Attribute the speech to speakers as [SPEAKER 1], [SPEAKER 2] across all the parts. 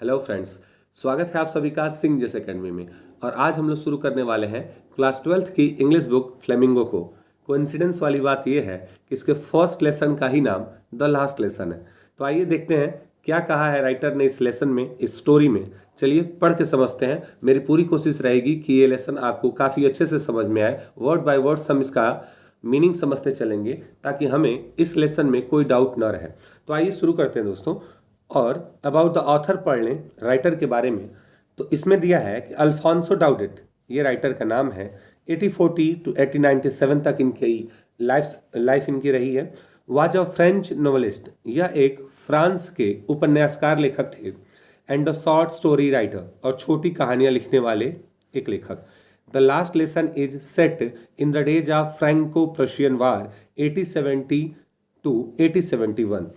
[SPEAKER 1] Hello friends, स्वागत है आप सभी का सिंह जैस एकेडमी में। और आज हम लोग शुरू करने वाले हैं क्लास 12th की इंग्लिश बुक फ्लेमिंगो को। कोइंसिडेंस वाली बात यह है कि इसके फर्स्ट लेसन का ही नाम द लास्ट लेसन है। तो आइए देखते हैं क्या कहा है राइटर ने इस लेसन में, इस स्टोरी में। चलिए पढ़ के समझते हैं। मेरी पूरी कोशिश रहेगी कि ये लेसन आपको काफ़ी अच्छे से समझ में आए। वर्ड बाय वर्ड हम इसका मीनिंग समझते चलेंगे ताकि हमें इस लेसन में कोई डाउट न रहे। तो आइए शुरू करते हैं दोस्तों। और अबाउट द ऑथर पढ़ लें, राइटर के बारे में। तो इसमें दिया है कि अल्फोंसो डाउडेट, ये राइटर का नाम है। 1840 to 1897 तक इनकी लाइफ इनकी रही है। वाज अ फ्रेंच नोवेलिस्ट, यह एक फ्रांस के उपन्यासकार लेखक थे। And the short story writer, और छोटी कहानियां लिखने वाले एक लेखक। The Last Lesson is set in the days of Franco Prussian war 1870 to 1871।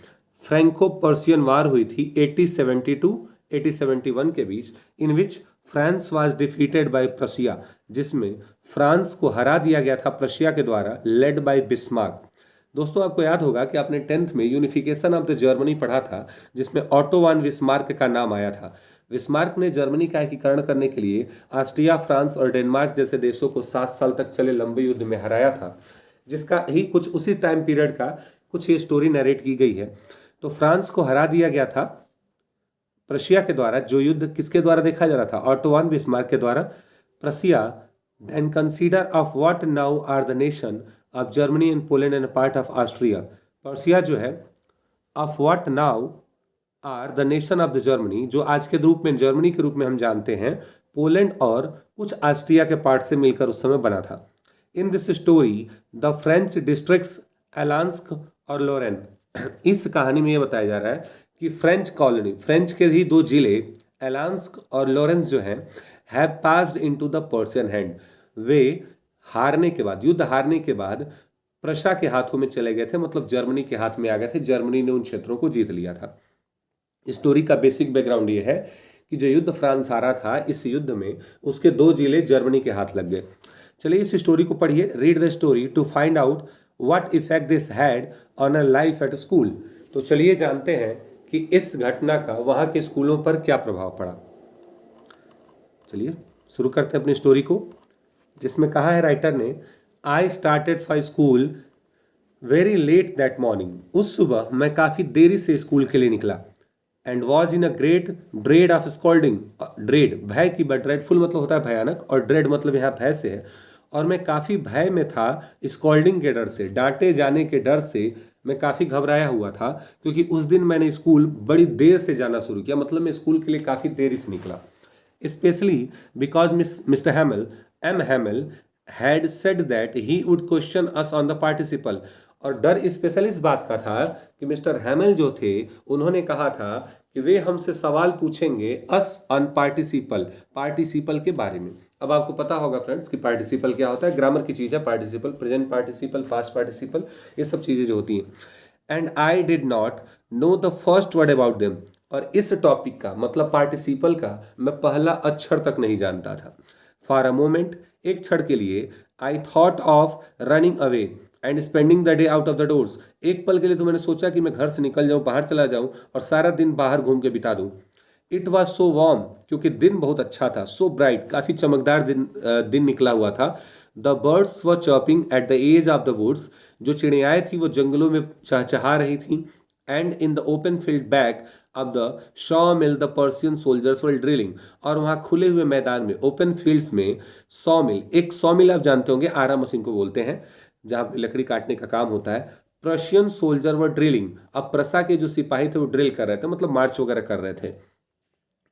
[SPEAKER 1] Franco Prussian war हुई थी 1870 टू 1871 के बीच, in which France was defeated by Prussia, जिसमें फ्रांस को हरा दिया गया था प्रशिया के द्वारा, लेड बाय बिस्मार्क। दोस्तों आपको याद होगा कि आपने 10th में यूनिफिकेशन ऑफ द जर्मनी पढ़ा था, जिसमें ऑटो वान बिस्मार्क का नाम आया था। बिस्मार्क ने जर्मनी का एकीकरण करने के लिए ऑस्ट्रिया, फ्रांस और डेनमार्क जैसे देशों को 7 साल तक चले लंबे युद्ध में हराया था, जिसका ही कुछ उसी टाइम पीरियड का कुछ ये स्टोरी नरेट की गई है। तो फ्रांस को हरा दिया गया था प्रशिया के द्वारा। जो युद्ध किसके द्वारा देखा जा रहा था? ऑटो वान बिस्मार्क के द्वारा। Prussia then consider of what now are the nation of Germany and Poland and part of Austria. Prussia जो है of what now are the nation of the Germany, जो आज के रूप में जर्मनी के रूप में हम जानते हैं, पोलैंड और कुछ ऑस्ट्रिया के पार्ट से मिलकर उस समय बना था। In this story the French districts Alsace और लोरेन, इस कहानी में यह बताया जा रहा है कि फ्रेंच कॉलोनी, फ्रेंच के ही 2 जिले एलांस्क और लॉरेंस जो हैं, have passed into the Prussian hand. वे हारने के बाद, युद्ध हारने के बाद प्रशा के हाथों में चले गए थे, मतलब जर्मनी के हाथ में आ गए थे। जर्मनी ने उन क्षेत्रों को जीत लिया था। स्टोरी का बेसिक बैकग्राउंड ये है कि जो युद्ध फ्रांस हारा था, इस युद्ध में उसके 2 जिले जर्मनी के हाथ लग गए। चलिए इस स्टोरी को पढ़िए। Read the story to find out what effect this had on a life at school. तो चलिए जानते हैं कि इस घटना का वहाँ के स्कूलों पर क्या प्रभाव पड़ा। चलिए शुरू करते हैं अपनी स्टोरी को, जिसमें कहा है राइटर ने, I started for school very let that morning. उस सुबह मैं काफ़ी देरी से स्कूल के लिए निकला। And was in a great dread of scolding. Dread भय की, बट ड्रेडफुल मतलब होता है भयानक, और ड्रेड मतलब यहाँ भय से है। और मैं काफ़ी भय में था, स्कॉल्डिंग के डर से, डांटे जाने के डर से मैं काफ़ी घबराया हुआ था, क्योंकि उस दिन मैंने स्कूल बड़ी देर से जाना शुरू किया। मतलब मैं स्कूल के लिए काफ़ी देरी से निकला। Specially because mister Hamel, M Hamel, had said that he would question us on the participle. और डर स्पेशली इस बात का था कि मिस्टर हैमल जो थे, उन्होंने कहा था कि वे हमसे सवाल पूछेंगे अस ऑन पार्टिसिपल, पार्टिसिपल के बारे में। अब आपको पता होगा फ्रेंड्स कि पार्टिसिपल क्या होता है। ग्रामर की चीज़ है participle, present participle, past participle, ये सब चीज़ें जो होती हैं। And I did not know the first word about them. और इस टॉपिक का मतलब पार्टिसिपल का मैं पहला अक्षर तक नहीं जानता था। फॉर अ मोमेंट, एक क्षण के लिए, I thought of running away and spending the day out of the doors. एक पल के लिए तो मैंने सोचा कि मैं घर से निकल जाऊं, बाहर चला जाऊं और सारा दिन बाहर घूम के बिता दूं। इट वॉज सो वार्म, क्योंकि दिन बहुत अच्छा था। सो ब्राइट, काफ़ी चमकदार दिन निकला हुआ था। The birds were chirping at the edge of the woods, जो चिड़ियाएँ थी वो जंगलों में चहचहा रही थी। And in the open field back of the saw mill the Persian soldiers were drilling. और वहाँ खुले हुए मैदान में, ओपन फील्ड्स में, सॉ मिल, एक सॉ मिल आप जानते होंगे, आरा मशीन को बोलते हैं, जहाँ पे लकड़ी काटने का काम होता है। प्रशियन सोल्जर वर ड्रिलिंग, अब प्रसा के जो सिपाही थे वो ड्रिल कर रहे थे, मतलब मार्च वगैरह कर रहे थे।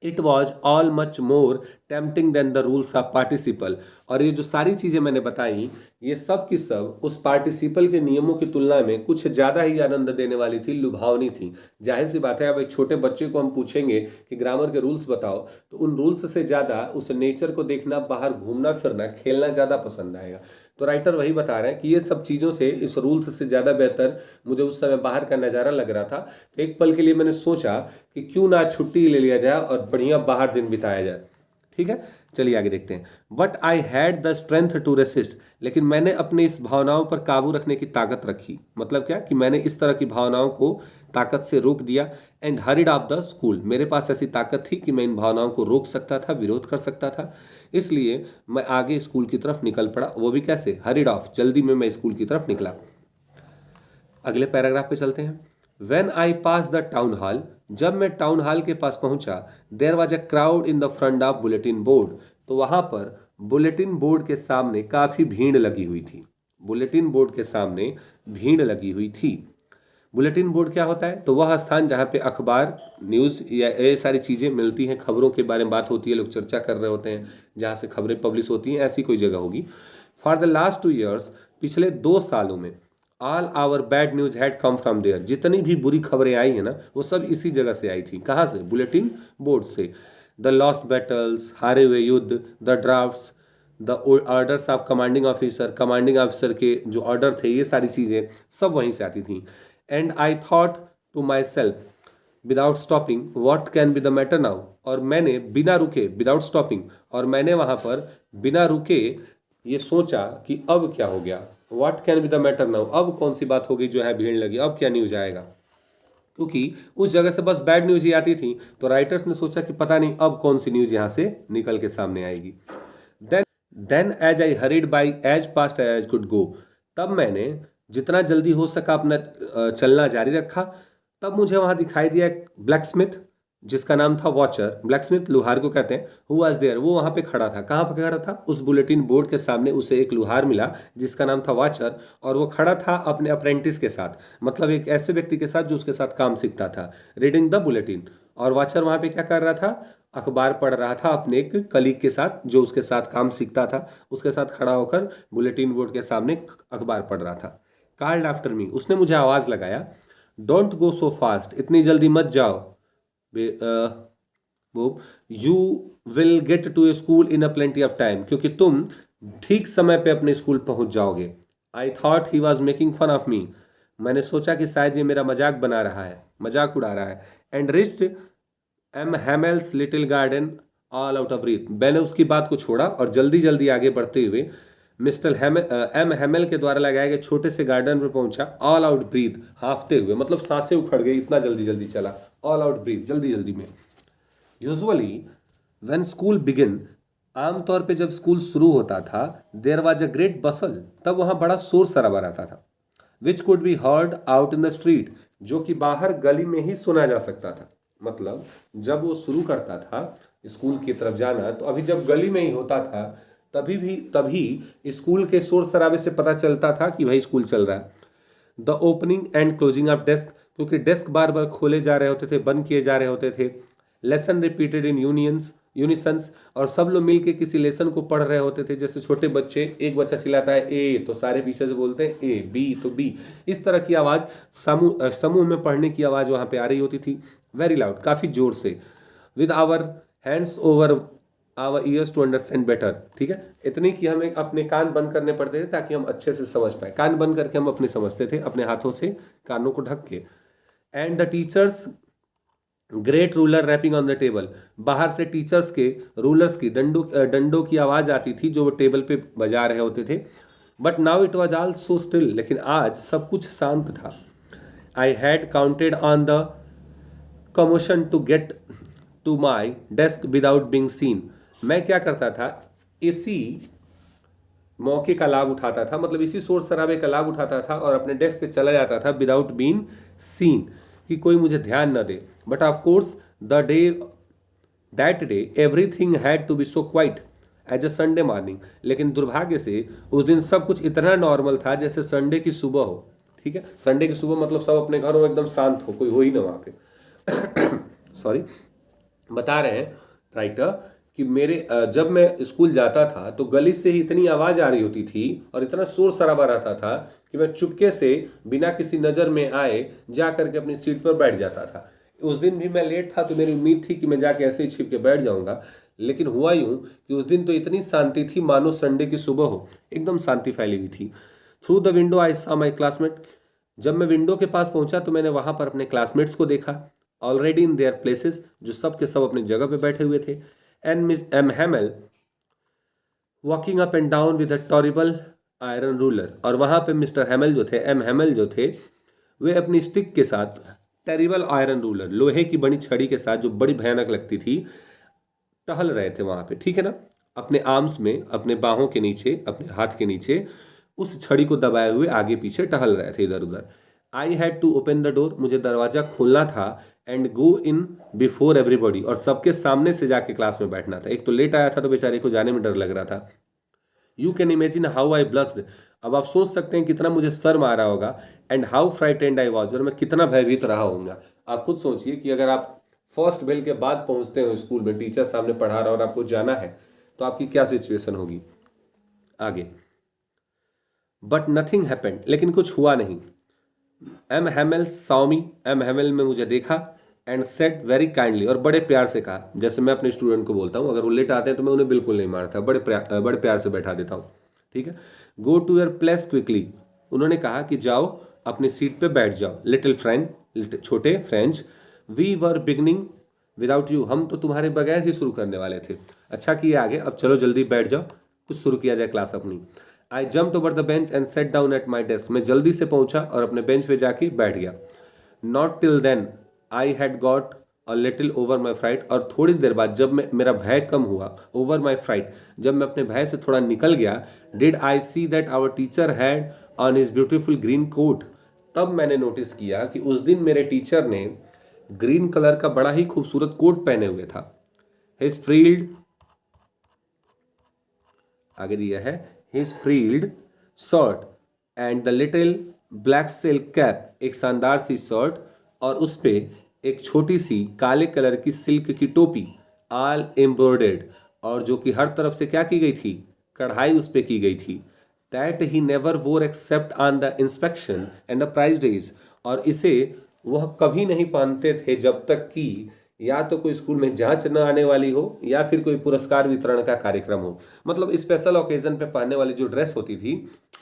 [SPEAKER 1] It was all much more tempting than the rules of participle. और ये जो सारी चीज़ें मैंने बताई, ये सब की सब उस पार्टिसिपल के नियमों की तुलना में कुछ ज़्यादा ही आनंद देने वाली थी, लुभावनी थी। जाहिर सी बात है, अब एक छोटे बच्चे को हम पूछेंगे कि ग्रामर के रूल्स बताओ, तो उन रूल्स से ज़्यादा उस नेचर को देखना, बाहर घूमना फिरना, खेलना ज़्यादा पसंद आएगा। तो राइटर वही बता रहे हैं कि ये सब चीज़ों से, इस रूल्स से ज़्यादा बेहतर मुझे उस समय बाहर का नज़ारा लग रहा था। तो एक पल के लिए मैंने सोचा कि क्यों ना छुट्टी ले लिया जाए और बढ़िया बाहर दिन बिताया जाए। ठीक है, चलिए आगे देखते हैं। But I had the strength to resist, लेकिन मैंने अपने इस भावनाओं पर काबू रखने की ताकत रखी। मतलब क्या कि मैंने इस तरह की भावनाओं को ताकत से रोक दिया। And horrid of the school, मेरे पास ऐसी ताकत थी कि मैं इन भावनाओं को रोक सकता था, विरोध कर सकता था। इसलिए मैं आगे स्कूल की तरफ निकल पड़ा। वो भी कैसे? हरिड ऑफ, जल्दी में मैं स्कूल की तरफ निकला। अगले पैराग्राफ पे चलते हैं। When I pass the town hall, जब मैं टाउन हॉल के पास पहुंचा, there was a crowd in the front of bulletin board, तो वहां पर बुलेटिन बोर्ड के सामने काफी भीड़ लगी हुई थी। बुलेटिन बोर्ड के सामने भीड़ लगी हुई थी। बुलेटिन बोर्ड क्या होता है? तो वह स्थान जहाँ पे अखबार, न्यूज़ या ये सारी चीज़ें मिलती हैं, खबरों के बारे में बात होती है, लोग चर्चा कर रहे होते हैं, जहाँ से खबरें पब्लिश होती हैं, ऐसी कोई जगह होगी। फॉर द लास्ट 2 years, पिछले 2 सालों में, all our bad news had come from there, जितनी भी बुरी खबरें आई हैं ना, वो सब इसी जगह से आई थी। कहाँ से? बुलेटिन बोर्ड से। द लॉस्ट बैटल्स, हारे हुए युद्ध, the drafts, the orders of commanding officer के जो ऑर्डर थे, ये सारी चीज़ें सब वहीं से आती थी। And I thought to myself without stopping what can be the matter now, और मैंने बिना रुके, विदाउट स्टॉपिंग, और मैंने वहाँ पर बिना रुके ये सोचा कि अब क्या हो गया। What can be the matter now, अब कौन सी बात हो गई जो है भीड़ लगी, अब क्या न्यूज आएगा। क्योंकि उस जगह से बस बैड न्यूज ही आती थी, तो राइटर्स ने सोचा कि पता नहीं अब कौन सी न्यूज यहाँ से निकल के सामने आएगी। Then as I hurried by as fast as could go, तब मैंने जितना जल्दी हो सका अपना चलना जारी रखा। तब मुझे वहां दिखाई दिया एक ब्लैकस्मिथ, जिसका नाम था वॉचर। ब्लैकस्मिथ लोहार को कहते हैं। हु वाज देयर, वो वहां पे खड़ा था। कहाँ पे खड़ा था? उस बुलेटिन बोर्ड के सामने उसे एक लोहार मिला जिसका नाम था वॉचर, और वो खड़ा था अपने अप्रेंटिस के साथ, मतलब एक ऐसे व्यक्ति के साथ जो उसके साथ काम सीखता था, रीडिंग द बुलेटिन। और वॉचर वहां पे क्या कर रहा था? अखबार पढ़ रहा था अपने एक कलीग के साथ जो उसके साथ काम सीखता था, उसके साथ खड़ा होकर बुलेटिन बोर्ड के सामने अखबार पढ़ रहा था। कॉल्ड आफ्टर मी, उसने मुझे आवाज लगाया, डोंट गो सो फास्ट, इतनी जल्दी मत जाओ, you will get to school in a plenty of time, क्योंकि तुम ठीक समय पे अपने स्कूल पहुंच जाओगे। I thought he was making fun of me, मैंने सोचा कि शायद ये मेरा मजाक बना रहा है, मजाक उड़ा रहा है। And reached M Hamel's little garden all out of breath, मैंने उसकी बात को छोड़ा और जल्दी जल्दी आगे बढ़ते हुए मिस्टर एम हैमेल के द्वारा लगाए गए छोटे से गार्डन में पहुंचा। ऑल आउट ब्रीथ, हांफते हुए, मतलब सांसें उखड़ गई, इतना जल्दी जल्दी चला। ऑल आउट ब्रीथ, जल्दी जल्दी में। यूजुअली व्हेन स्कूल बिगिन, आमतौर पे जब स्कूल शुरू होता था, देयर वाज अ ग्रेट बसल, तब वहां बड़ा शोर शराबा रहता था। Which could be heard out in the street, जो कि बाहर गली में ही सुना जा सकता था। मतलब जब वो शुरू करता था स्कूल की तरफ जाना, तो अभी जब गली में ही होता था, तभी स्कूल के शोर शराबे से पता चलता था कि भाई स्कूल चल रहा है। The opening and closing of desk, क्योंकि डेस्क बार बार खोले जा रहे होते थे, बंद किए जा रहे होते थे। लेसन रिपीटेड इन यूनिसन्स, और सब लोग मिलके किसी लेसन को पढ़ रहे होते थे। जैसे छोटे बच्चे, एक बच्चा चिल्लाता है ए, तो सारे पीछे से बोलते हैं ए, बी तो बी, इस तरह की आवाज़ समूह में पढ़ने की आवाज़ वहाँ पे आ रही होती थी, वेरी लाउड, काफ़ी जोर से। With our hands over our ears to understand better, ठीक है, इतनी कि हमें अपने कान बंद करने पड़ते थे ताकि हम अच्छे से समझ पाए। कान बंद करके हम अपने समझते थे, अपने हाथों से कानों को ढक के। And the teacher's great ruler rapping on the table, बाहर से टीचर्स के रूलर्स की डंडों की आवाज आती थी जो वो टेबल पे बजा रहे होते थे। But now it was all so still, लेकिन आज सब कुछ शांत था। I had counted on the commotion to get to my desk without being seen, मैं क्या करता था, इसी मौके का लाभ उठाता था, मतलब इसी शोर शराबे का लाभ उठाता था और अपने डेस्क पे चला जाता था विदाउट बीइंग सीन, कि कोई मुझे ध्यान न दे। But of course that day everything had to be so quiet as a Sunday morning, लेकिन दुर्भाग्य से उस दिन सब कुछ इतना नॉर्मल था जैसे संडे की सुबह हो। ठीक है, संडे की सुबह मतलब सब अपने घरों में एकदम शांत हो, कोई हो ही ना वहाँ पे। सॉरी, बता रहे हैं राइटर कि जब मैं स्कूल जाता था तो गली से ही इतनी आवाज़ आ रही होती थी और इतना शोर शराबा रहता था कि मैं चुपके से बिना किसी नज़र में आए जा करके अपनी सीट पर बैठ जाता था। उस दिन भी मैं लेट था तो मेरी उम्मीद थी कि मैं जाके ऐसे ही छिप के बैठ जाऊंगा, लेकिन हुआ यूं कि उस दिन तो इतनी शांति थी मानो संडे की सुबह हो, एकदम शांति फैली हुई थी। Through the window I saw my classmate, जब मैं विंडो के पास पहुंचा तो मैंने वहां पर अपने क्लासमेट्स को देखा, ऑलरेडी इन देयर प्लेसेस, जो सब के सब अपनी जगह पे बैठे हुए थे। And miss M Hamel walking up and down with a terrible iron ruler. और वहाँ पे मिस्टर हैमल जो थे, एम हैमल जो थे, वे अपनी स्टिक के साथ टेरिबल आयरन रूलर, लोहे की बड़ी छड़ी के साथ जो बड़ी भयानक लगती थी, टहल रहे थे वहाँ पे, ठीक है ना, अपने आर्म्स में, अपने बाहों के नीचे, अपने हाथ के नीचे उस छड़ी को दबाए हुए आगे पीछे टहल रहे थे इधर उधर। I had to open the door, मुझे दरवाजा खोलना था, and go in before everybody, और सबके सामने से जाके क्लास में बैठना था। एक तो लेट आया था तो बेचारे को जाने में डर लग रहा था। You can imagine how I blessed, अब आप सोच सकते हैं कितना मुझे शर्म आ रहा होगा, and how frightened I was, और मैं कितना भयभीत रहा होऊंगा। आप खुद सोचिए कि अगर आप फर्स्ट बेल के बाद पहुंचते हो स्कूल में, टीचर सामने पढ़ा रहा और आपको जाना है, तो आपकी क्या सिचुएशन होगी। आगे, बट नथिंग हैपेंड, लेकिन कुछ हुआ नहीं। M Hamel saw me, M Hamel में मुझे देखा, एंड सेड वेरी काइंडली, और बड़े प्यार से कहा, जैसे मैं अपने स्टूडेंट को बोलता हूँ, अगर वो लेट आते हैं तो मैं उन्हें बिल्कुल नहीं मारता, बड़े प्यार से बैठा देता हूँ, ठीक है। Go to your place quickly, उन्होंने कहा कि जाओ अपनी सीट पे बैठ जाओ। लिटिल फ्रेंच, छोटे French, we were beginning without you, हम तो तुम्हारे बगैर ही शुरू करने वाले थे। अच्छा किए आगे, अब चलो जल्दी बैठ जाओ, कुछ शुरू किया जाए क्लास अपनी। आई jumped over the bench and set down at my desk, मैं जल्दी से पहुंचा और अपने बेंच पे जाके बैठ गया। Not till then I had got a little over my fright, और थोड़ी देर बाद जब मेरा भय कम हुआ, ओवर माई फ्राइट, जब मैं अपने भय से थोड़ा निकल गया, did I see that our teacher had on his beautiful green coat, तब मैंने नोटिस किया कि उस दिन मेरे टीचर ने ग्रीन कलर का बड़ा ही खूबसूरत कोट पहने हुए था। हिज फ्रील्ड, आगे दिया है, his frilled shirt and the little black silk cap, एक शानदार सी शर्ट और उस पे एक छोटी सी काले कलर की सिल्क की टोपी, ऑल एम्ब्रॉयडर्ड, और जो कि हर तरफ से क्या की गई थी, कढ़ाई उस पे की गई थी। That he never wore except on the inspection and the prize days, और इसे वह कभी नहीं पहनते थे जब तक कि या तो कोई स्कूल में जांच न आने वाली हो या फिर कोई पुरस्कार वितरण का कार्यक्रम हो। मतलब स्पेशल ओकेजन पे पहनने वाली जो ड्रेस होती थी,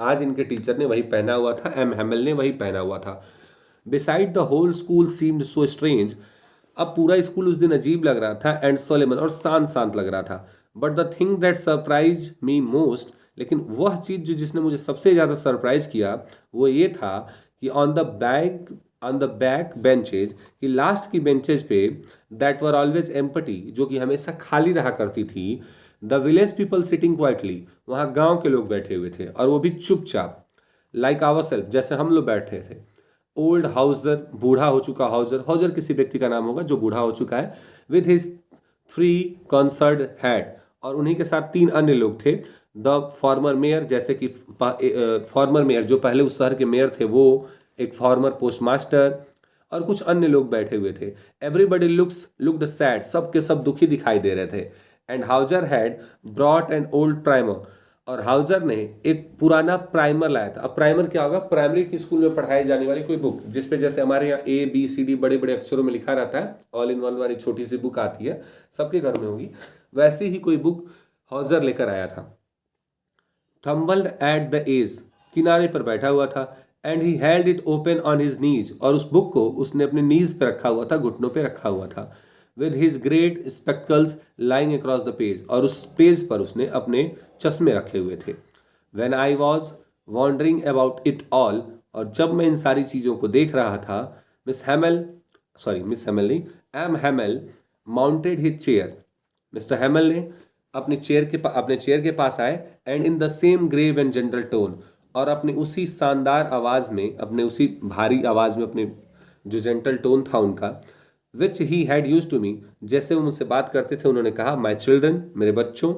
[SPEAKER 1] आज इनके टीचर ने वही पहना हुआ था, एम हैमल ने वही पहना हुआ था। Beside the whole school seemed so strange, अब पूरा स्कूल उस दिन अजीब लग रहा था, एंड सोलेमन, और शांत शांत लग रहा था। But the thing that surprise me most, लेकिन वह चीज़ जो जिसने मुझे सबसे ज़्यादा सरप्राइज किया वो ये था कि ऑन द बैक बेंचेज, कि लास्ट की बेंचेज पे, दैट वर ऑलवेज एम्प्टी, जो कि हमेशा खाली रहा करती थी, the village people sitting quietly, वहाँ गांव के लोग बैठे हुए थे और वो भी चुपचाप, लाइक आवर सेल्फ, जैसे हम लोग बैठे थे। ओल्ड हाउजर, बूढ़ा हो चुका हाउजर, हाउजर किसी व्यक्ति का नाम होगा जो बूढ़ा हो चुका है, विद हिज 3 कॉन्सर्ड हैट, और उन्हीं के साथ 3 अन्य लोग थे। द फॉर्मर मेयर, जैसे कि फॉर्मर मेयर जो पहले उस शहर के मेयर थे, वो एक फॉर्मर पोस्टमास्टर, और कुछ अन्य लोग बैठे हुए थे। एवरीबडी लुक्ड सैड, सब के सब दुखी दिखाई दे रहे थे। And Houser had brought an old primer, और हाउजर ने एक पुराना प्राइमर लाया था। अब प्राइमर क्या होगा, प्राइमरी की स्कूल में पढ़ाई जाने वाली कोई बुक, जिसपे जैसे हमारे यहाँ ABCD बड़े बड़े अक्षरों में लिखा रहता है, ऑल इन वन वाली छोटी सी बुक आती है, सबके घर में होगी, वैसी ही कोई बुक हाउजर लेकर आया था। थम्बल्ड एट द एज, किनारे पर बैठा हुआ था, and he held it open on his knees, और उस बुक को उसने अपने नीज पे रखा हुआ था, घुटनों पे रखा हुआ था। With his great spectacles lying across the page, और उस पेज पर उसने अपने चश्मे रखे हुए थे। When I was wondering about it all, और जब मैं इन सारी चीज़ों को देख रहा था, मिस हैमल नहीं, M Hamel mounted his chair, mister Hamel ने अपने चेयर के पास आए, and in the same grave and general tone, और अपने उसी शानदार आवाज में, अपने उसी भारी आवाज में, अपने जो जेंटल टोन था उनका, which he had use to me, जैसे वो मुझसे बात करते थे, उन्होंने कहा, माई चिल्ड्रन, मेरे बच्चों,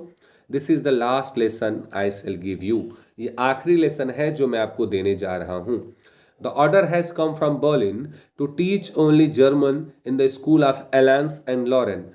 [SPEAKER 1] this is the Last lesson I shell give you, ये आखिरी लेसन है जो मैं आपको देने जा रहा हूँ। The order has come from Berlin to teach only German in the school of Alsace and Lorraine,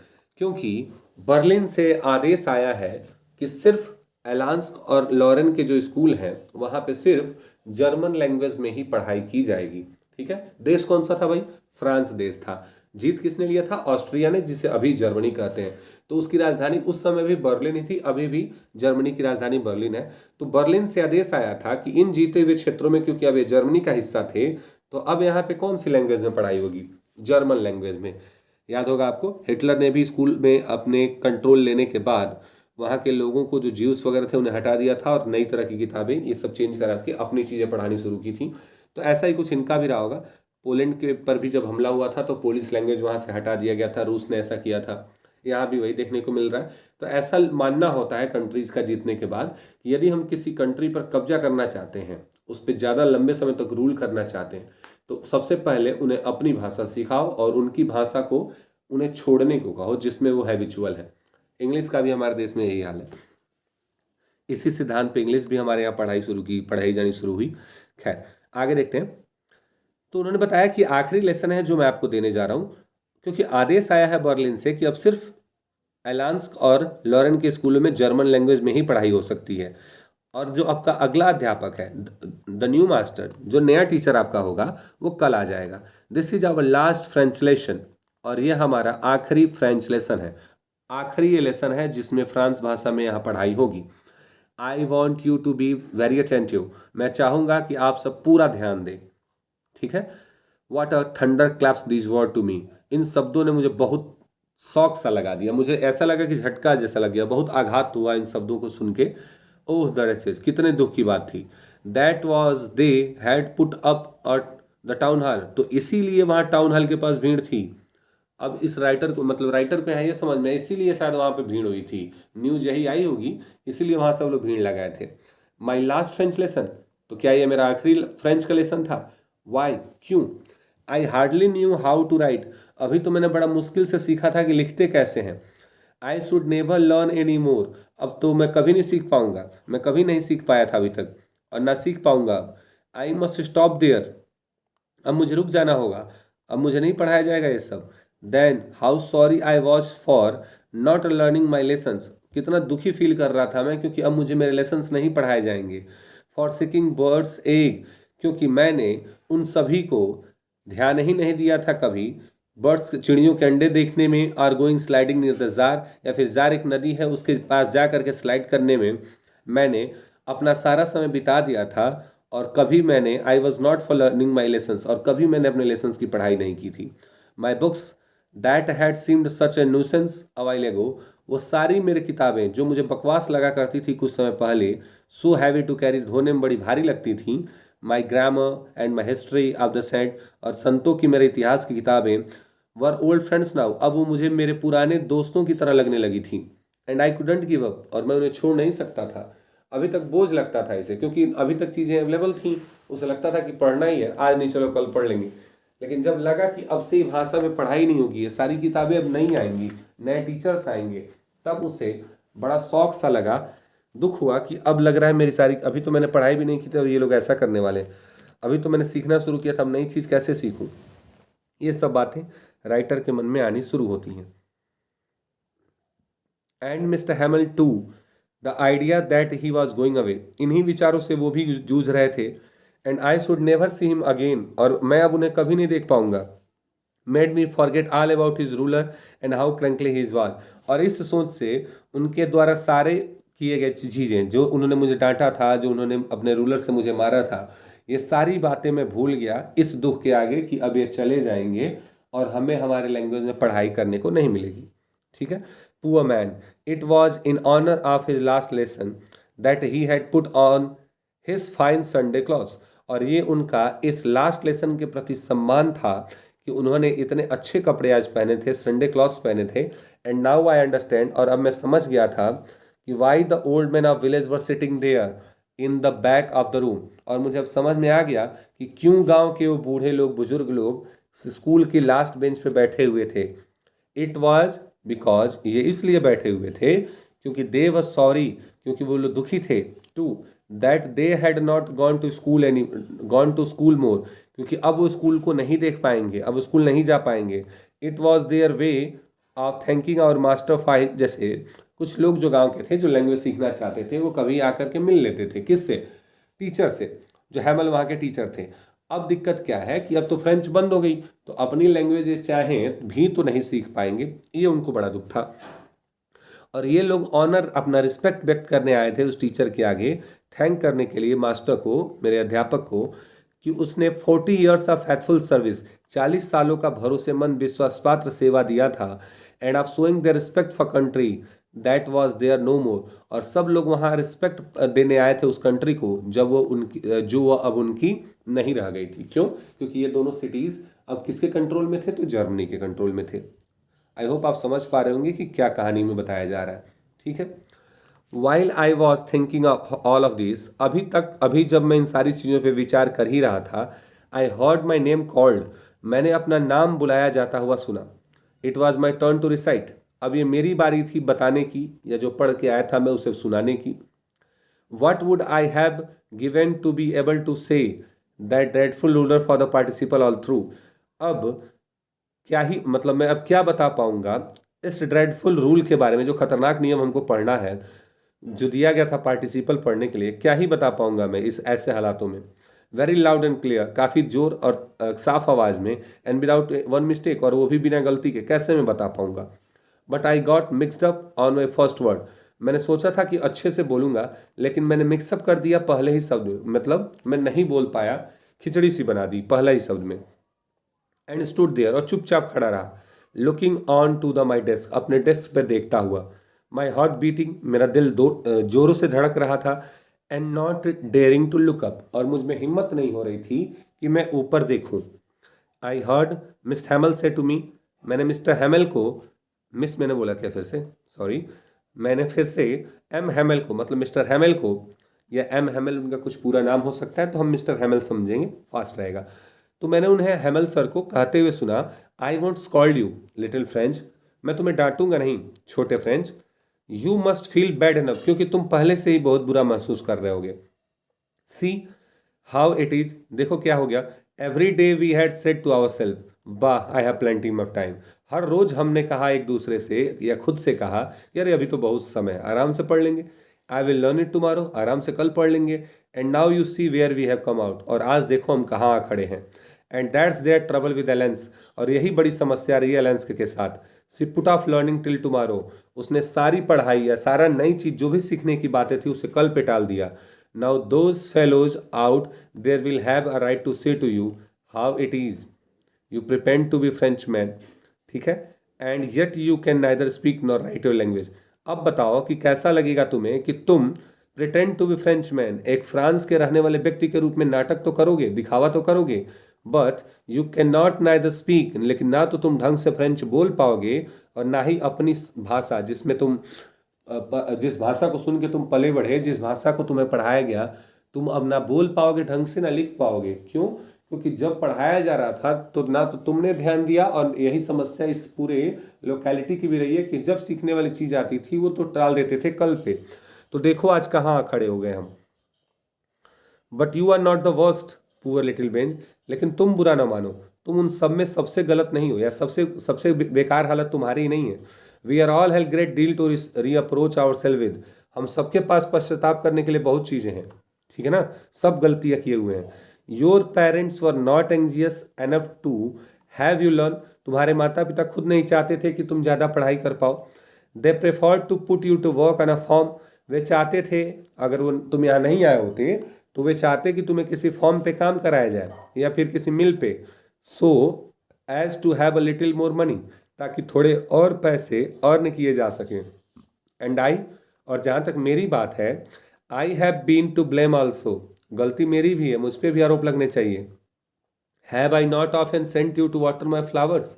[SPEAKER 1] क्योंकि बर्लिन से आदेश आया है कि सिर्फ एलांस और लॉरेन के जो स्कूल हैं वहाँ पे सिर्फ जर्मन लैंग्वेज में ही पढ़ाई की जाएगी। ठीक है, देश कौन सा था भाई, फ्रांस देश था। जीत किसने लिया था, ऑस्ट्रिया ने, जिसे अभी जर्मनी कहते हैं। तो उसकी राजधानी उस समय भी बर्लिन ही थी, अभी भी जर्मनी की राजधानी बर्लिन है। तो बर्लिन से आदेश आया था कि इन जीते हुए क्षेत्रों में, क्योंकि अब ये जर्मनी का हिस्सा थे, तो अब यहाँ पे कौन सी लैंग्वेज में पढ़ाई होगी, जर्मन लैंग्वेज में। याद होगा आपको, हिटलर ने भी स्कूल में अपने कंट्रोल लेने के बाद वहाँ के लोगों को, जो ज्यूस वगैरह थे, उन्हें हटा दिया था और नई तरह की किताबें ये सब चेंज करा के अपनी चीज़ें पढ़ानी शुरू की थी। तो ऐसा ही कुछ इनका भी रहा होगा। पोलैंड के पर भी जब हमला हुआ था तो पोलिश लैंग्वेज वहाँ से हटा दिया गया था, रूस ने ऐसा किया था। यहाँ भी वही देखने को मिल रहा है। तो ऐसा मानना होता है कंट्रीज़ का जीतने के बाद कि यदि हम किसी कंट्री पर कब्जा करना चाहते हैं, उस पर ज़्यादा लंबे समय तक रूल करना चाहते हैं, तो सबसे पहले उन्हें अपनी भाषा सिखाओ और उनकी भाषा को उन्हें छोड़ने को कहो जिसमें वो हैबिचुअल है। इंग्लिश का भी हमारे देश में यही हाल है। इसी सिद्धांत पे इंग्लिश भी हमारे यहाँ पढ़ाई जानी शुरू हुई। खैर, आगे देखते हैं। तो उन्होंने बताया कि आखिरी लेसन है जो मैं आपको देने जा रहा हूँ, क्योंकि आदेश आया है बर्लिन से कि अब सिर्फ एलांस्क और लॉरेन के स्कूलों में जर्मन लैंग्वेज में ही पढ़ाई हो सकती है। और जो आपका अगला अध्यापक है, द न्यू मास्टर, जो नया टीचर आपका होगा, वो कल आ जाएगा। This is our last French lesson, और ये हमारा आखिरी फ्रेंच लेसन है। आखिरी ये लेसन है जिसमें फ्रांस भाषा में यहाँ पढ़ाई होगी। I want you to be very attentive, मैं चाहूँगा कि आप सब पूरा ध्यान दें, ठीक है। What a thunder claps this word to me, इन शब्दों ने मुझे बहुत शौक सा लगा दिया, मुझे ऐसा लगा कि झटका जैसा लग गया, बहुत आघात हुआ इन शब्दों को सुन के। ओह द रेसेस, कितने दुख की बात थी। That was they had put up at the town hall, तो इसीलिए वहाँ टाउन हॉल के पास भीड़ थी। अब इस राइटर को, मतलब राइटर को यहाँ ये समझ में, इसीलिए शायद वहाँ पे भीड़ हुई थी, न्यूज यही आई होगी, इसीलिए वहाँ सब लोग भीड़ लगाए थे। माई लास्ट फ्रेंच लेसन, तो क्या ये मेरा आखिरी फ्रेंच का लेसन था? वाई, क्यों? I hardly knew how to write, अभी तो मैंने बड़ा मुश्किल से सीखा था कि लिखते कैसे हैं। आई should never learn any more, अब तो मैं कभी नहीं सीख पाऊंगा, मैं कभी नहीं सीख पाया था अभी तक और ना सीख पाऊंगा अब। आई मस्ट स्टॉप देयर, अब मुझे रुक जाना होगा, अब मुझे नहीं पढ़ाया जाएगा ये सब। Then how sorry I was for not learning my lessons, कितना दुखी फील कर रहा था मैं क्योंकि अब मुझे मेरे लेसन्स नहीं पढ़ाए जाएंगे। फॉर सीकिंग बर्ड्स एग, क्योंकि मैंने उन सभी को ध्यान ही नहीं दिया था कभी। बर्ड्स, चिड़ियों के अंडे देखने में, are going sliding near the jar, या फिर जार एक नदी है उसके पास जा करके स्लाइड करने में मैंने अपना सारा समय बिता दिया था। और कभी मैंने, I was not for learning my lessons, और कभी मैंने अपने लेसन्स की पढ़ाई नहीं की थी। My books that had seemed such a nuisance a while ago, वो सारी मेरी किताबें जो मुझे बकवास लगा करती थी कुछ समय पहले, सो हैवी टू कैरी, ढोने में बड़ी भारी लगती थी। My grammar and my history of the saint, और संतों की मेरे इतिहास की किताबें, वर ओल्ड फ्रेंड्स नाउ, अब वो मुझे मेरे पुराने दोस्तों की तरह लगने लगी थी। And I couldn't give up, और मैं उन्हें छोड़ नहीं सकता था। अभी तक बोझ लगता था इसे, क्योंकि अभी तक चीज़ें अवेलेबल थी, उसे लगता था कि पढ़ना ही है, आज नहीं चलो कल पढ़ लेंगे। लेकिन जब लगा कि अब से ही भाषा में पढ़ाई नहीं होगी, ये सारी किताबें अब नहीं आएंगी, नए टीचर्स आएंगे, तब उसे बड़ा शौक सा लगा। दुख हुआ कि अब लग रहा है मेरी सारी, अभी तो मैंने पढ़ाई भी नहीं की थी और ये लोग ऐसा करने वाले, अभी तो मैंने सीखना शुरू किया था, अब नई चीज़ कैसे सीखूं। ये सब बातें राइटर के मन में आनी शुरू होती हैं। And Mister Hamel too, the idea that he was going away, इन्हीं विचारों से वो भी जूझ रहे थे। And I should never see him again, और मैं अब उन्हें कभी नहीं देख पाऊंगा। Made me forget all about his ruler and how crankily he was, और इस सोच से उनके द्वारा सारे किए गए चीज़ें, जो उन्होंने मुझे डांटा था, जो उन्होंने अपने रूलर से मुझे मारा था, ये सारी बातें मैं भूल गया इस दुख के आगे कि अब ये चले जाएंगे और हमें हमारे लैंग्वेज में पढ़ाई करने को नहीं मिलेगी। ठीक है। Poor man, it was in honour of his last lesson that he had put on his fine Sunday clothes, और ये उनका इस लास्ट लेसन के प्रति सम्मान था कि उन्होंने इतने अच्छे कपड़े आज पहने थे, संडे क्लॉथ्स पहने थे। एंड नाउ आई अंडरस्टैंड, और अब मैं समझ गया था कि why the old man of village were sitting there in the back of the room, और मुझे अब समझ में आ गया कि क्यों गांव के वो बूढ़े लोग, बुजुर्ग लोग स्कूल की लास्ट बेंच पे बैठे हुए थे। इट वॉज बिकॉज, ये इसलिए बैठे हुए थे क्योंकि दे वर सॉरी, क्योंकि वो लोग दुखी थे, too that they had not gone to school more, क्योंकि अब वो स्कूल को नहीं देख पाएंगे, अब स्कूल नहीं जा पाएंगे। It was their way of thanking our master five, जैसे कुछ लोग जो गांव के थे, जो लैंग्वेज सीखना चाहते थे, वो कभी आकर के मिल लेते थे, किससे? टीचर से, जो हैमल वहाँ के टीचर थे। अब दिक्कत क्या है कि अब तो फ्रेंच बंद हो गई, तो अपनी लैंग्वेज ये चाहें भी तो नहीं सीख पाएंगे, ये उनको बड़ा दुख था। और ये लोग ऑनर, अपना रिस्पेक्ट व्यक्त करने आए थे उस टीचर के आगे, थैंक करने के लिए मास्टर को, मेरे अध्यापक को, कि उसने 40 ईयर्स ऑफ फेथफुल सर्विस, 40 सालों का भरोसेमंद विश्वासपात्र सेवा दिया था। And of showing the respect for country, that was there no more, और सब लोग वहाँ रिस्पेक्ट देने आए थे उस कंट्री को जब वो उनकी जो वो अब उनकी नहीं रह गई थी। क्यों? क्योंकि ये दोनों सिटीज़ अब किसके कंट्रोल में थे? तो जर्मनी के कंट्रोल में थे। आई होप आप समझ पा रहे होंगे कि क्या कहानी में बताया जा रहा है। ठीक है। While I was thinking all of this, अभी जब मैं इन सारी चीज़ों पे विचार कर ही रहा था, I heard my name called, मैंने अपना नाम बुलाया जाता हुआ सुना। It was my turn to recite, अब ये मेरी बारी थी बताने की, या जो पढ़ के आया था मैं उसे सुनाने की। What would I have given to be able to say that dreadful ruler for the participle all through, अब क्या ही मतलब मैं अब क्या बता पाऊंगा इस ड्रेडफुल रूल के बारे में, जो खतरनाक नियम हमको पढ़ना है, जो दिया गया था पार्टिसिपल पढ़ने के लिए, क्या ही बता पाऊंगा मैं इस ऐसे हालातों में। वेरी लाउड एंड क्लियर, काफ़ी जोर और साफ आवाज़ में, एंड विदाउट वन मिस्टेक, और वो भी बिना गलती के, कैसे मैं बता पाऊंगा। But I got mixed up on my first word, मैंने सोचा था कि अच्छे से बोलूंगा, लेकिन मैंने मिक्सअप कर दिया पहले ही शब्द में, मतलब मैं नहीं बोल पाया, खिचड़ी सी बना दी पहला ही शब्द में। एंड स्टूड देयर, और चुपचाप खड़ा रहा, looking on to the my desk, अपने डेस्क पर देखता हुआ। माई हार्ट बीटिंग, मेरा दिल जोरों से धड़क रहा था। And not daring to look up, और मुझ में हिम्मत नहीं हो रही थी कि मैं ऊपर देखूं। आई हर्ड मिस हैमल से टू मी, मैंने मिस्टर हैमल को, मिस मैंने बोला क्या फिर से, सॉरी, मैंने फिर से एम हैमल को, मतलब मिस्टर हैमल को, या एम हैमल उनका कुछ पूरा नाम हो सकता है, तो हम मिस्टर हैमल समझेंगे, फास्ट रहेगा। तो मैंने उन्हें हैमल सर को कहते हुए सुना, I want scold you little French, मैं तुम्हें डांटूंगा नहीं छोटे French. You must feel bad enough, क्योंकि तुम पहले से ही बहुत बुरा महसूस कर रहे होगे। सी हाउ इट इज, देखो क्या हो गया। Every day we had said to our self, वाह I have plenty of time, हर रोज हमने कहा एक दूसरे से या खुद से कहा, यार अभी तो बहुत समय, आराम से पढ़ लेंगे। I will learn it tomorrow, आराम से कल पढ़ लेंगे। And now you see where we have come out, और आज देखो हम कहाँ आ खड़े हैं। And that's their trouble with Alsace, और यही बड़ी समस्या रही है एलेंस के साथ। She put off learning till tomorrow, उसने सारी पढ़ाई या सारा नई चीज जो भी सीखने की बातें थी उसे कल पे टाल दिया। Now those fellows out there will have a right to say to you how it is, you pretend to be Frenchman, ठीक है, and yet you can neither speak nor write your language. अब बताओ कि कैसा लगेगा तुम्हें कि तुम pretend to be Frenchman, एक फ्रांस के रहने वाले व्यक्ति के रूप में नाटक तो करोगे, दिखावा तो करोगे, but you can not neither speak, लेकिन ना तो तुम ढंग से फ्रेंच बोल पाओगे, और ना ही अपनी भाषा जिसमें तुम जिस भाषा को सुन के तुम पले बढ़े, जिस भाषा को तुम्हें पढ़ाया गया, तुम अब ना बोल पाओगे ढंग से, ना लिख पाओगे। क्यों? क्योंकि जब पढ़ाया जा रहा था तो ना तो तुमने ध्यान दिया, और यही समस्या इस पूरे लोकेलिटी की भी रही है कि जब सीखने वाली चीज़ आती थी वो तो टाल देते थे कल पे। तो देखो आज कहाँ खड़े हो गए हम। But you are not the worst poor little Franz, लेकिन तुम बुरा ना मानो, तुम उन सब में सबसे गलत नहीं हो, या सबसे सबसे बेकार हालत तुम्हारी ही नहीं है। We are all have great deal to reproach our self with, हम सबके पास पश्चाताप करने के लिए बहुत चीज़ें हैं, ठीक है ना, सब गलतियाँ किए हुए हैं। Your parents were not anxious enough to have you learn, तुम्हारे माता पिता खुद नहीं चाहते थे कि तुम ज़्यादा पढ़ाई कर पाओ। They prefer to put you to work on a farm, वे चाहते थे, अगर वो तुम यहाँ नहीं आए होते तो वे चाहते कि तुम्हें किसी फॉर्म पे काम कराया जाए या फिर किसी मिल पे, so as to have a little more money, ताकि थोड़े और पैसे अर्न किए जा सकें। एंड आई, और जहाँ तक मेरी बात है, I have been to blame also, गलती मेरी भी है, मुझ पर भी आरोप लगने चाहिए। Have I not often sent you to water my flowers,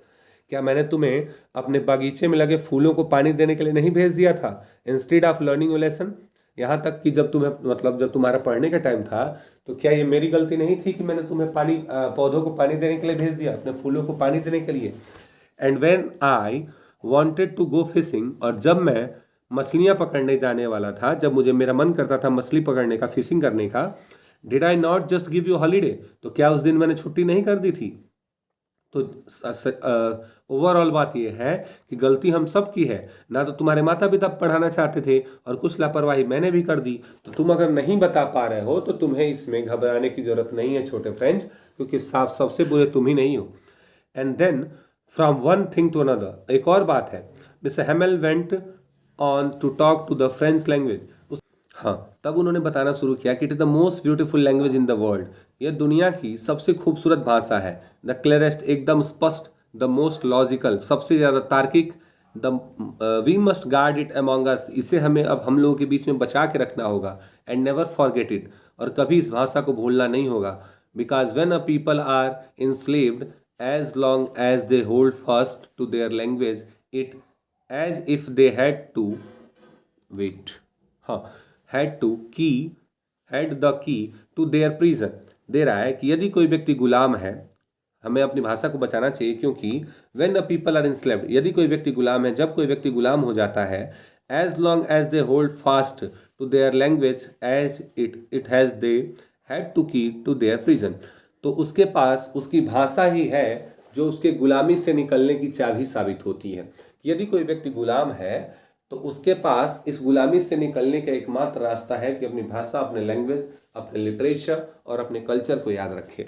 [SPEAKER 1] क्या मैंने तुम्हें अपने बागीचे में लगे फूलों को पानी देने के लिए नहीं भेज दिया था, इंस्टेड ऑफ लर्निंग लेसन। यहाँ तक कि जब तुम्हें मतलब जब तुम्हारा पढ़ने का टाइम था तो क्या ये मेरी गलती नहीं थी कि मैंने तुम्हें पानी पौधों को पानी देने के लिए भेज दिया, अपने फूलों को पानी देने के लिए। And when I wanted to go fishing, और जब मैं मछलियाँ पकड़ने जाने वाला था, जब मुझे मेरा मन करता था मछली पकड़ने का, फिशिंग करने का, did I not just give you holiday, तो क्या उस दिन मैंने छुट्टी नहीं कर दी थी। तो ओवरऑल बात यह है कि गलती हम सब की है, ना तो तुम्हारे माता पिता पढ़ाना चाहते थे और कुछ लापरवाही मैंने भी कर दी। तो तुम अगर नहीं बता पा रहे हो तो तुम्हें इसमें घबराने की जरूरत नहीं है छोटे फ्रेंड्स, क्योंकि साफ सबसे बुरे तुम ही नहीं हो। And then from one thing to another, एक और बात है, Mister Hamel went on to talk to the French language. हाँ, तब उन्होंने बताना शुरू किया कि it is the most beautiful language in the world, यह दुनिया की सबसे खूबसूरत भाषा है। द क्लियरेस्ट, एकदम स्पष्ट, द मोस्ट लॉजिकल, सबसे ज़्यादा तार्किक, we must guard it among us, इसे हमें अब हम लोगों के बीच में बचा के रखना होगा। एंड नेवर फॉरगेट इट, और कभी इस भाषा को भूलना नहीं होगा। Because when a people are enslaved, as long as they hold fast to their language, it as if they had to wait, हाँ, had to key had the key to their prison. दे रहा है कि यदि कोई व्यक्ति गुलाम है, हमें अपनी भाषा को बचाना चाहिए, क्योंकि when the people are enslaved, यदि कोई व्यक्ति गुलाम है, जब कोई व्यक्ति गुलाम हो जाता है, as long as they hold fast to their language, as it has they had to key to their prison, तो उसके पास उसकी भाषा ही है जो उसके गुलामी से निकलने की चाबी साबित होती है। यदि कोई व्यक्ति गुलाम है तो उसके पास इस गुलामी से निकलने का एकमात्र रास्ता है कि अपनी भाषा, अपने लैंग्वेज, अपने लिटरेचर और अपने कल्चर को याद रखे।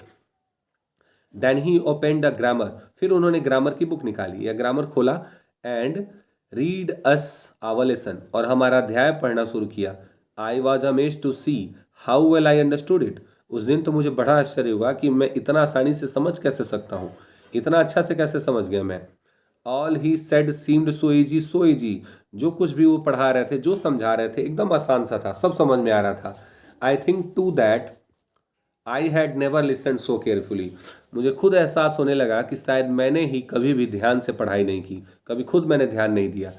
[SPEAKER 1] Then he opened a grammar, फिर उन्होंने ग्रामर की बुक निकाली या ग्रामर खोला, and read us our lesson, और हमारा अध्याय पढ़ना शुरू किया। I was amazed to see how well I understood it, उस दिन तो मुझे बड़ा आश्चर्य हुआ कि मैं इतना आसानी से समझ कैसे सकता हूँ, इतना अच्छा से कैसे समझ गया मैं। All he said seemed so easy, so easy, जो कुछ भी वो पढ़ा रहे थे, जो समझा रहे थे, एकदम आसान सा था, सब समझ में आ रहा था। I think too that I had never listened so carefully, मुझे खुद एहसास होने लगा कि शायद मैंने ही कभी भी ध्यान से पढ़ाई नहीं की, कभी खुद मैंने ध्यान नहीं दिया।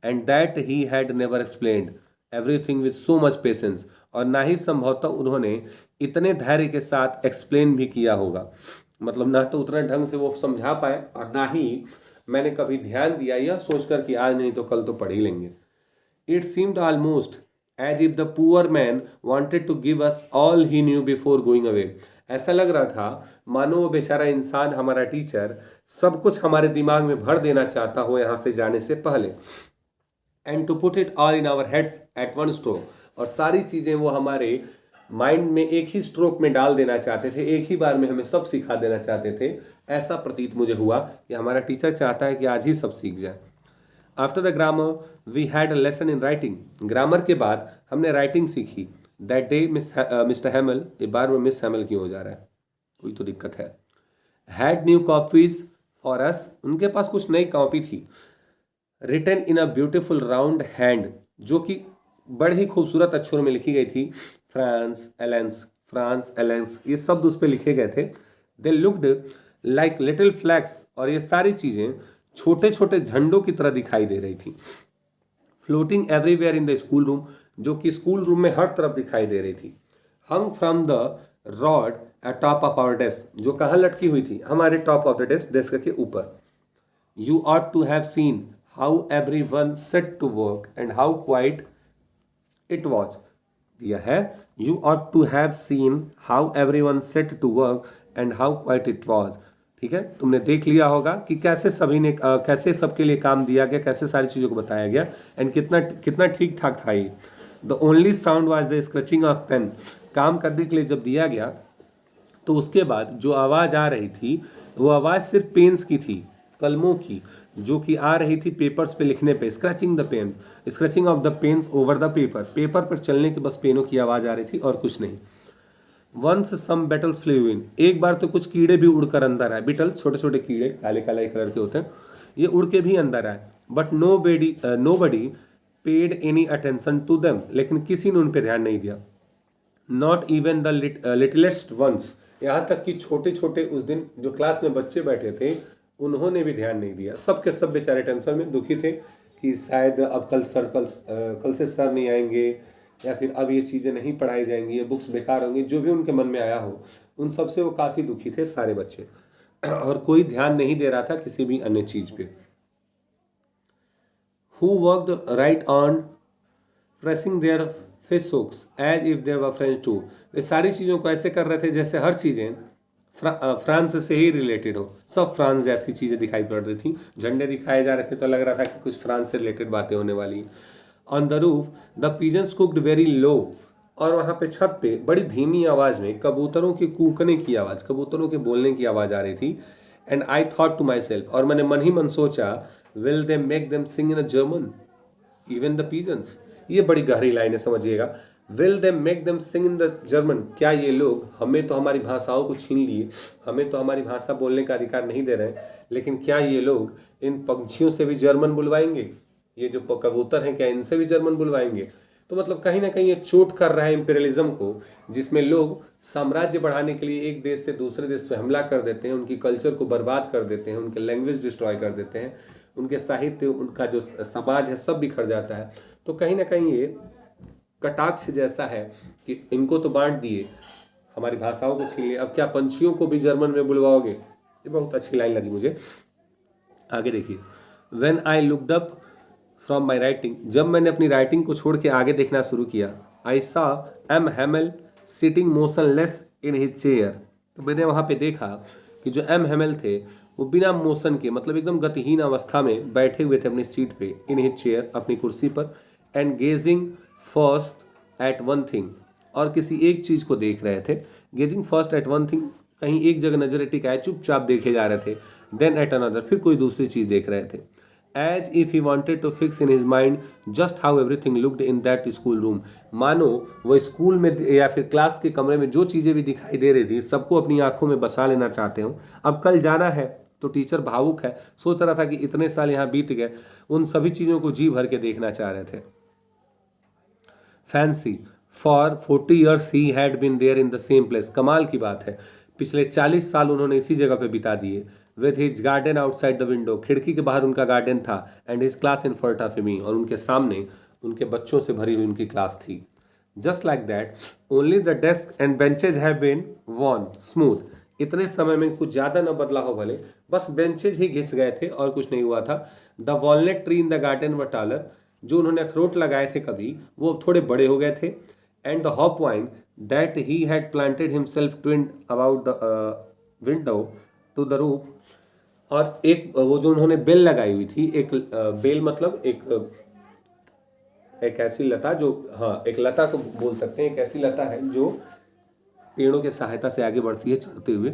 [SPEAKER 1] And that he had never explained everything with so much patience, और ना ही संभवतः उन्होंने इतने धैर्य के साथ एक्सप्लेन भी किया होगा, मतलब ना तो उतने ढंग से वो समझा पाए, और ना ही मैंने कभी ध्यान दिया यह सोचकर कि आज नहीं तो कल तो पढ़ ही लेंगे। It seemed almost as if the poor man wanted to give us all he knew before going away, ऐसा लग रहा था मानो वो बेचारा इंसान, हमारा टीचर, सब कुछ हमारे दिमाग में भर देना चाहता हो यहाँ से जाने से पहले। And to put it all in our heads at one stroke, और सारी चीज़ें वो हमारे माइंड में एक ही स्ट्रोक में डाल देना चाहते थे, एक ही बार में हमें सब सिखा देना चाहते थे। ऐसा प्रतीत मुझे हुआ कि हमारा टीचर चाहता है कि आज ही सब सीख जाए। After the grammar we had a lesson in writing, grammar के बाद हमने राइटिंग सीखी। दैट डे मिस्टर हैमल, ये बार में मिस हैमल क्यों हो जा रहा है, कोई तो दिक्कत है। Had new copies for us, उनके पास कुछ नई कॉपी थी। Written in a beautiful round hand, जो कि बड़े ही खूबसूरत अक्षरों में लिखी गई थी। फ्रांस एलेंस, ये शब्द उस पर लिखे गए थे। They looked like little flags, और ये सारी चीज़ें छोटे छोटे झंडों की तरह दिखाई दे रही थी। Floating everywhere in the school room, जो कि स्कूल रूम में हर तरफ दिखाई दे रही थी। Hung from the rod at top of our desk, जो कहाँ लटकी हुई थी, हमारे टॉप ऑफ द डेस्क के ऊपर। You ought to have seen how everyone set to work and how quiet it was, दिया है। You ought to have seen how everyone set to work and how quiet it was, ठीक है, तुमने देख लिया होगा कि कैसे सभी ने कैसे सबके लिए काम दिया गया, कैसे सारी चीज़ों को बताया गया, एंड कितना कितना ठीक ठाक था ये। The only sound was the scratching of pen, काम करने के लिए जब दिया गया तो उसके बाद जो आवाज़ आ रही थी वो आवाज़ सिर्फ पेन्स की थी, कलमों की, जो कि आ रही थी पेपर्स पे लिखने पे। Scratching the pen, scratching of the pens over the paper, paper पर चलने के बस पेनों की आवाज़ आ रही थी और कुछ नहीं। वंस सम बेटल्स फ्लेव इन, एक बार तो कुछ कीड़े भी उड़कर अंदर आए। बिटल छोटे छोटे कीड़े, काले काले कलर के होते हैं, ये उड़ के भी अंदर आए। But nobody paid any attention to them, लेकिन किसी ने उन पर ध्यान नहीं दिया। Not even the littlest ones, यहाँ तक कि छोटे छोटे उस दिन जो क्लास में बच्चे बैठे थे उन्होंने भी ध्यान नहीं दिया। सब के सब बेचारे टेंशन में दुखी थे कि शायद अब कल से सर नहीं आएंगे, या फिर अब ये चीज़ें नहीं पढ़ाई जाएंगी, ये बुक्स बेकार होंगी, जो भी उनके मन में आया हो, उन सब से वो काफ़ी दुखी थे सारे बच्चे, और कोई ध्यान नहीं दे रहा था किसी भी अन्य चीज़ पे। Who worked right on pressing their facehooks as if they were French too, वे सारी चीज़ों को ऐसे कर रहे थे जैसे हर चीज़ें फ्रांस से ही रिलेटेड हो, सब फ्रांस जैसी चीज़ें दिखाई पड़ रही थी। झंडे दिखाए जा रहे थे तो लग रहा था कि कुछ फ्रांस से रिलेटेड बातें होने वाली। On the roof the pigeons cooked very low, और वहाँ पे छत पे बड़ी धीमी आवाज़ में कबूतरों के कूकने की आवाज़, कबूतरों के बोलने की आवाज़ आ रही थी। And I thought to myself, और मैंने मन ही मन सोचा, will they make them sing in a German even the pigeons, ये बड़ी गहरी लाइन है, समझिएगा। Will they make them sing in the German, क्या ये लोग हमें तो हमारी भाषाओं को छीन लिए, हमें तो हमारी भाषा बोलने का अधिकार नहीं दे रहे हैं, लेकिन क्या ये लोग इन पंछियों से भी जर्मन बुलवाएंगे, ये जो कबूतर हैं क्या इनसे भी जर्मन बुलवाएंगे। तो मतलब कहीं ना कहीं ये चोट कर रहा है इंपीरियलिज्म को, जिसमें लोग साम्राज्य बढ़ाने के लिए एक देश से दूसरे देश पे हमला कर देते हैं, उनकी कल्चर को बर्बाद कर देते हैं, उनके लैंग्वेज डिस्ट्रॉय कर देते हैं, उनके साहित्य, उनका जो समाज है सब बिखर जाता है। तो कहीं ना कहीं ये कटाक्ष जैसा है कि इनको तो बांट दिए, हमारी भाषाओं को छीन लिए, अब क्या पंछियों को भी जर्मन में बुलवाओगे। ये बहुत अच्छी लाइन लगी मुझे। आगे देखिए, when I looked up from my writing, जब मैंने अपनी राइटिंग को छोड़ के आगे देखना शुरू किया, I saw M Hamel sitting motionless in his chair, तो मैंने वहाँ पे देखा कि जो एम हेमल थे वो बिना मोशन के, मतलब एकदम गतिहीन अवस्था में बैठे हुए थे अपनी सीट पे, इन हिज चेयर, अपनी कुर्सी पर, and gazing first at one thing, और किसी एक चीज़ को देख रहे थे। Gazing first at one thing, कहीं एक जगह नजर टिकाए चुपचाप देखे जा रहे थे, देन एट अनदर, फिर कोई दूसरी चीज़ देख रहे थे। As if he wanted to fix in his mind just how everything looked in that school room, मानो वो स्कूल में या फिर क्लास के कमरे में जो चीज़ें भी दिखाई दे रही थी सबको अपनी आंखों में बसा लेना चाहते हो। अब कल जाना है तो टीचर भावुक है, सोच रहा था कि इतने साल यहाँ बीत गए, उन सभी चीज़ों को जी भर के देखना चाह रहे थे। Fancy for 40 years he had been there in the same place, कमाल की बात है, पिछले 40 साल उन्होंने इसी जगह पे बिता दिए। With his garden outside the window, खिड़की के बाहर उनका गार्डन था, and his class in front of me, और उनके सामने उनके बच्चों से भरी हुई उनकी क्लास थी। Just like that only the desk and benches have been worn smooth, इतने समय में कुछ ज़्यादा न बदला हो भले, बस बेंचेज ही घिस गए थे और कुछ नहीं हुआ था। The walnut tree in the garden व टालर, जो उन्होंने अखरोट लगाए थे कभी वो थोड़े बड़े हो गए थे। And the hop vine that he had planted himself twined about the window to the roof, और एक वो जो उन्होंने बेल लगाई हुई थी, एक बेल मतलब एक ऐसी लता जो, हाँ एक लता को बोल सकते हैं, एक ऐसी लता है जो पेड़ों के सहायता से आगे बढ़ती है चढ़ते हुए,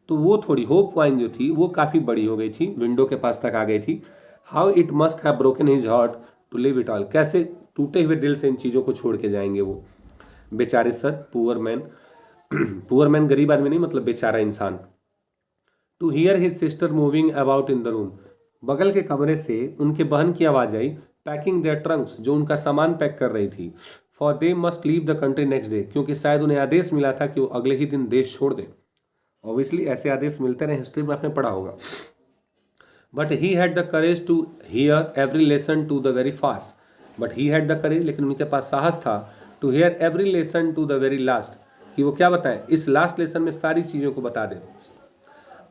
[SPEAKER 1] तो वो थोड़ी होप वाइन जो थी वो काफ़ी बड़ी हो गई थी, विंडो के पास तक आ गई थी। How it must have broken his heart to leave it all, कैसे टूटे हुए दिल से इन चीज़ों को छोड़ के जाएंगे वो बेचारे sir, poor man poor man गरीब आदमी नहीं, मतलब बेचारा इंसान। To hear his sister moving about in the room, बगल के कमरे से उनके बहन की आवाज़ आई, पैकिंग देयर ट्रंक्स, जो उनका सामान पैक कर रही थी, for they must leave the country next day, क्योंकि शायद उन्हें आदेश मिला था कि वो अगले ही दिन देश छोड़ दें। ऑब्वियसली ऐसे आदेश मिलते रहे, हिस्ट्री में आपने पढ़ा होगा। But he had the courage to hear every lesson to the very fast, but he had the courage, लेकिन उनके पास साहस था, to hear every lesson to the very last, कि वो क्या बताएं, इस लास्ट लेसन में सारी चीज़ों को बता दें।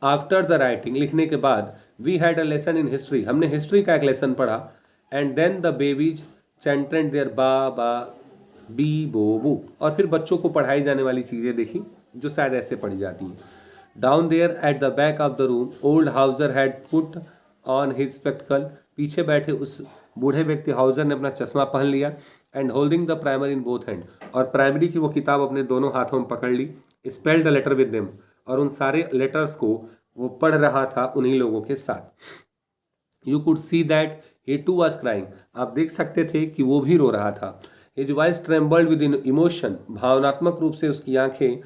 [SPEAKER 1] आफ्टर द राइटिंग, लिखने के बाद, we had a lesson in history, हमने हिस्ट्री का एक लेसन पढ़ा, and then the babies chanted their ba ba B बो बू, और फिर बच्चों को पढ़ाई जाने वाली चीज़ें देखी जो शायद ऐसे पढ़ी जाती हैं। Down there at the back of the room old Hauser had put on his spectacle, पीछे बैठे उस बूढ़े व्यक्ति हाउजर ने अपना चश्मा पहन लिया, and holding the primary in both hand, और प्राइमरी की वो किताब अपने दोनों हाथों में पकड़ ली, spelled the letter with them, और उन सारे लेटर्स को वो पढ़ रहा था उन्हीं लोगों के साथ। You could see that he too was crying, आप देख सकते थे कि वो भी रो रहा था। His voice trembled with in emotion, भावनात्मक रूप से उसकी आंखें,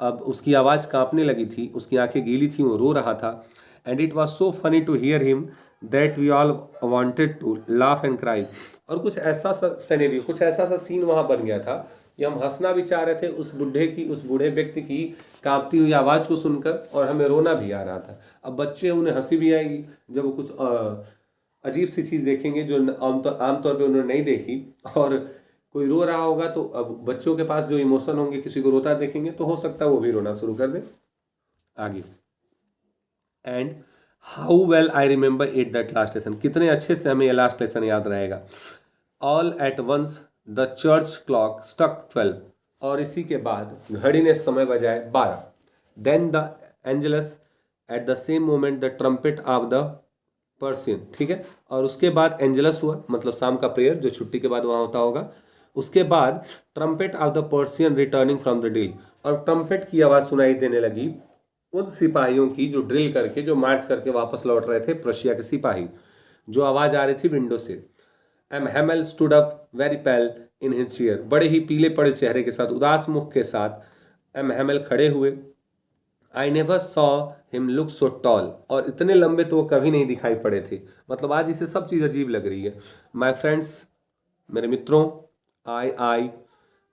[SPEAKER 1] अब उसकी आवाज़ कांपने लगी थी, उसकी आंखें गीली थी, वो रो रहा था। And it was so funny to hear him that we all wanted to laugh and cry, और कुछ ऐसा सा सिनेरियो, कुछ ऐसा सा सीन वहाँ बन गया था कि हम हंसना भी चाह रहे थे उस बूढ़े व्यक्ति की कांपती हुई आवाज़ को सुनकर, और हमें रोना भी आ रहा था। अब बच्चे, उन्हें हंसी भी आएगी जब वो कुछ अजीब सी चीज़ देखेंगे जो आमतौर पे उन्होंने नहीं देखी, और कोई रो रहा होगा तो अब बच्चों के पास जो इमोशन होंगे, किसी को रोता देखेंगे तो हो सकता है वो भी रोना शुरू कर दे। आगे, and how well I remember it that last lesson, कितने अच्छे से हमें ये लास्ट लेसन याद रहेगा। All at once the church clock struck 12, और इसी के बाद घड़ी ने समय बजाए 12। Then the Angelus at the same moment the trumpet of the Persian, ठीक है, और उसके बाद एंजलस हुआ, मतलब शाम का प्रेयर जो छुट्टी के बाद वहाँ होता होगा। उसके बाद trumpet of the Persian returning from the drill, और ट्रम्पेट की आवाज़ सुनाई देने लगी उन सिपाहियों की जो ड्रिल करके, जो मार्च करके वापस लौट रहे थे, प्रशिया के सिपाही, जो आवाज़ आ रही थी विंडो से। M Hamel stood up very pale in his chair, बड़े ही पीले पड़े चेहरे के साथ, उदास मुख के साथ एम हेमल खड़े हुए। I never saw him look so tall, और इतने लंबे तो वो कभी नहीं दिखाई पड़े थे। मतलब आज इसे सब चीज़ अजीब लग रही है। माई फ्रेंड्स, मेरे मित्रों, आई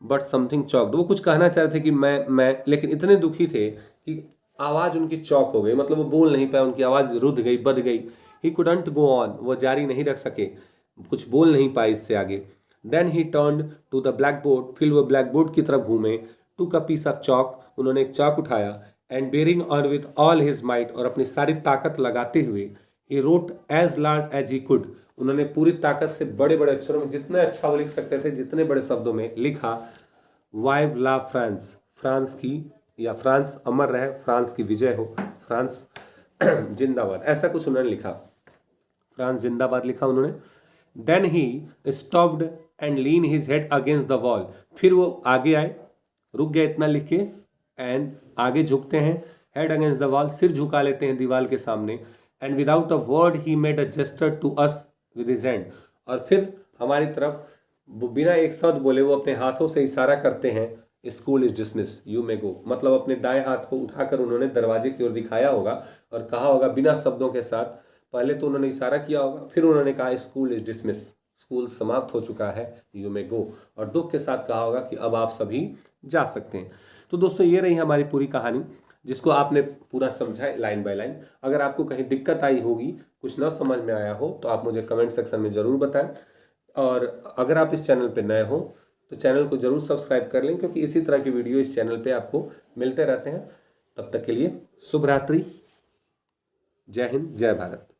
[SPEAKER 1] बट समथिंग चॉक्ड, वो कुछ कहना चाह रहे थे कि मैं, लेकिन इतने दुखी थे कि आवाज़ उनकी चौक हो गई, मतलब वो बोल नहीं पाए, उनकी आवाज़ रुध गई, बद गई। ही कुडंट गो ऑन, वो जारी नहीं रख सके, कुछ बोल नहीं पाए इससे आगे। Then he turn to the blackboard, फिर वो ब्लैक बोर्ड की तरफ घूमे। टूक अ पीस ऑफ चॉक, उन्होंने एक चाक उठाया। And bearing on with all his might, और अपनी सारी ताकत लगाते हुए, he wrote as large as he could, उन्होंने पूरी ताकत से बड़े बड़े अक्षरों में, जितने अच्छा वो लिख सकते थे, जितने बड़े शब्दों में लिखा, वाइव ला फ्रांस, फ्रांस की, या फ्रांस अमर रहे, फ्रांस की विजय हो, फ्रांस जिंदाबाद, ऐसा कुछ उन्होंने लिखा, फ्रांस जिंदाबाद लिखा उन्होंने। Then he stopped and lean his head against the wall, फिर वो आगे आए, रुक गए इतना लिख के, एंड आगे झुकते हैं, हेड अगेंस्ट द वॉल, सिर झुका लेते हैं दीवार के सामने। And without a word he made a gesture to us with his hand, और फिर हमारी तरफ बिना एक शब्द बोले वो अपने हाथों से इशारा करते हैं, school is dismiss, you may go. मतलब अपने दाएं हाथ को उठाकर उन्होंने दरवाजे की ओर दिखाया होगा और कहा होगा बिना शब्दों के साथ, पहले तो उन्होंने इशारा किया होगा, फिर उन्होंने कहा स्कूल इज डिसमिस, स्कूल समाप्त हो चुका है, यू मे गो, और दुख के साथ कहा होगा कि अब आप सभी जा सकते हैं। तो दोस्तों ये रही हमारी पूरी कहानी, जिसको आपने पूरा समझा लाइन बाय लाइन। अगर आपको कहीं दिक्कत आई होगी, कुछ ना समझ में आया हो, तो आप मुझे कमेंट सेक्शन में ज़रूर बताएं। और अगर आप इस चैनल पर नए हो तो चैनल को ज़रूर सब्सक्राइब कर लें, क्योंकि इसी तरह की वीडियो इस चैनल पे आपको मिलते रहते हैं। तब तक के लिए शुभ रात्रि, जय हिंद, जय भारत।